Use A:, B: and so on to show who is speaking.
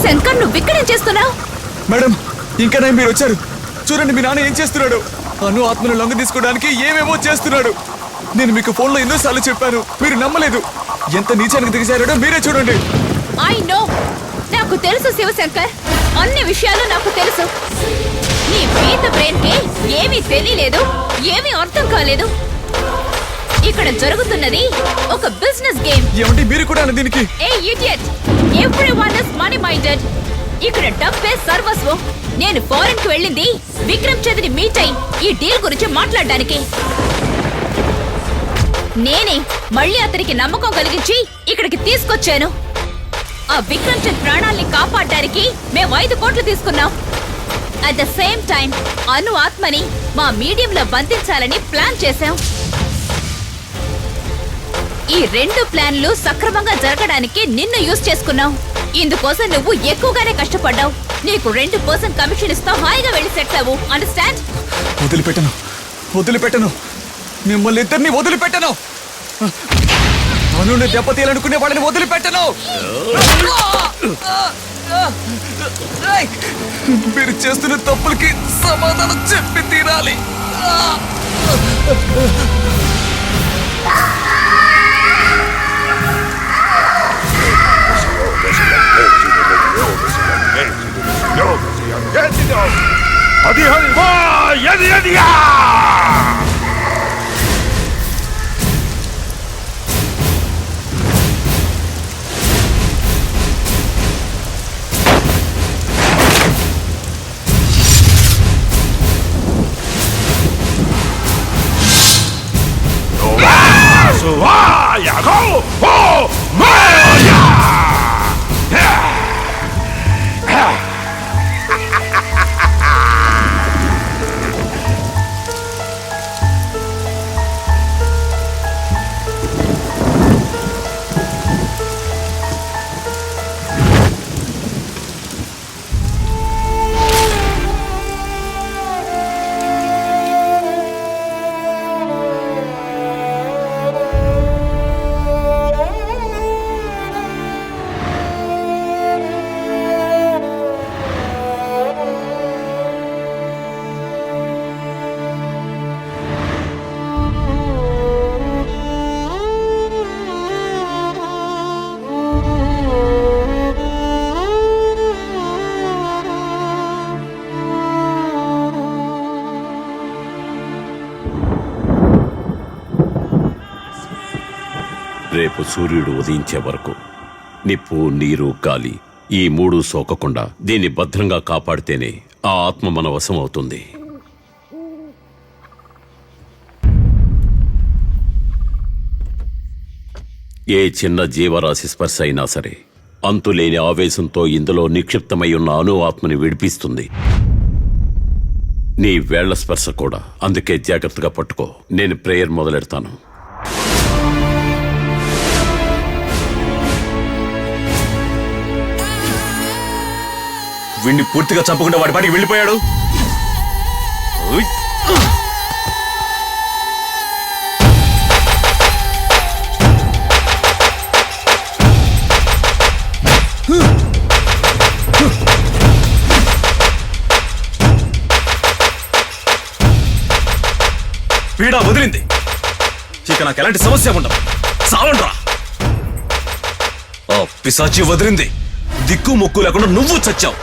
A: శంకర్, నువ్వు ఇక్కడేం చేస్తున్నావు?
B: మేడం, ఇంకా మీరు వచ్చారు. చూడండి మీ నాన్న ఏం చేస్తున్నాడు. అను ఆత్మను లొంగ తీసుకోవడానికి ఏమేమో చేస్తున్నాడు. నేను మీకు ఫోన్లో ఎన్నోసార్లు చెప్పాను, మీరు నమ్మలేదు. ఎంత నీచానికి దిగజారాడో మీరే చూడండి.
A: ఐ నో, నాకు తెలుసు శివశంకర్, అన్ని విషయాలు నాకు తెలుసు. నీ పీత బ్రెయిన్ కి ఏమీ తెలియలేదు, ఏమీ అర్థం కాలేదు. ఇక్కడ జరుగుతున్నది ఒక బిజినెస్ గేమ్.
B: ఏమంటే మీరు కూడా దీనికి?
A: ఏ idiot, everyone is money minded. ఇక్కడ డబ్బే సర్వస్వం. నేను ఫారెన్ కి వెళ్ళింది విక్రమ్ చంద్రని మీట్ అయి ఈ డీల్ గురించి మాట్లాడడానికి. నేనే మళ్ళీ అతనికి నమ్మకం కలిగించి ఇక్కడికి తీసుకొచ్చాను. ఆ విక్రమ్ చంద్ ప్రాణాల్ని కాపాడడానికి మేము 5 కోట్లు తీసుకున్నాం. అట్ ద సేమ్ టైం అను ఆత్మని మా మీడియంలో బంధించాలని ప్లాన్ చేశాం. ఈ 2 ప్లాన్లు సక్రమంగా జరగడానికి నిన్ను యూజ్ చేసుకున్నాం. ఇందుకోసం నువ్వు ఎక్కువగానే కష్టపడ్డావు. నీకు 2% కమిషన్ ఇస్తావు, హాయిగా వెళ్ళి సెటిల్ అవ్వు. అండర్స్టాండ్?
B: వదిలిపెట్టను, వదిలిపెట్టను, మిమ్మల్ని ఇద్దరిని వదిలిపెట్టను. అనుని దెబ్బతీయాలనుకునే వాళ్ళని వదిలిపెట్టను. మీరు చేస్తున్న తప్పులకి సమాధానం చెప్పి తీరాలి.
C: రేపు సూర్యుడు ఉదయించే వరకు నిప్పు, నీరు, గాలి ఈ 3 సోకకుండా దీన్ని భద్రంగా కాపాడితేనే ఆ ఆత్మ మన వశం అవుతుంది. ఏ చిన్న జీవరాశి స్పర్శ అయినా సరే అంతులేని ఆవేశంతో ఇందులో నిక్షిప్తమై ఉన్న అను ఆత్మని విడిపిస్తుంది. నీ వేళ్ల స్పర్శ కూడా. అందుకే జాగ్రత్తగా పట్టుకో. నేను ప్రేయర్ మొదలెడతాను.
B: వీడిని పూర్తిగా చంపకుండా వాడి పాటికి వెళ్ళిపోయాడు. పీడ వదిలింది. ఇక నాకు ఎలాంటి సమస్య ఉండదు. సావండ్రా. ఆ పిశాచి వదిలింది. దిక్కు మొక్కు లేకుండా నువ్వు చచ్చావు.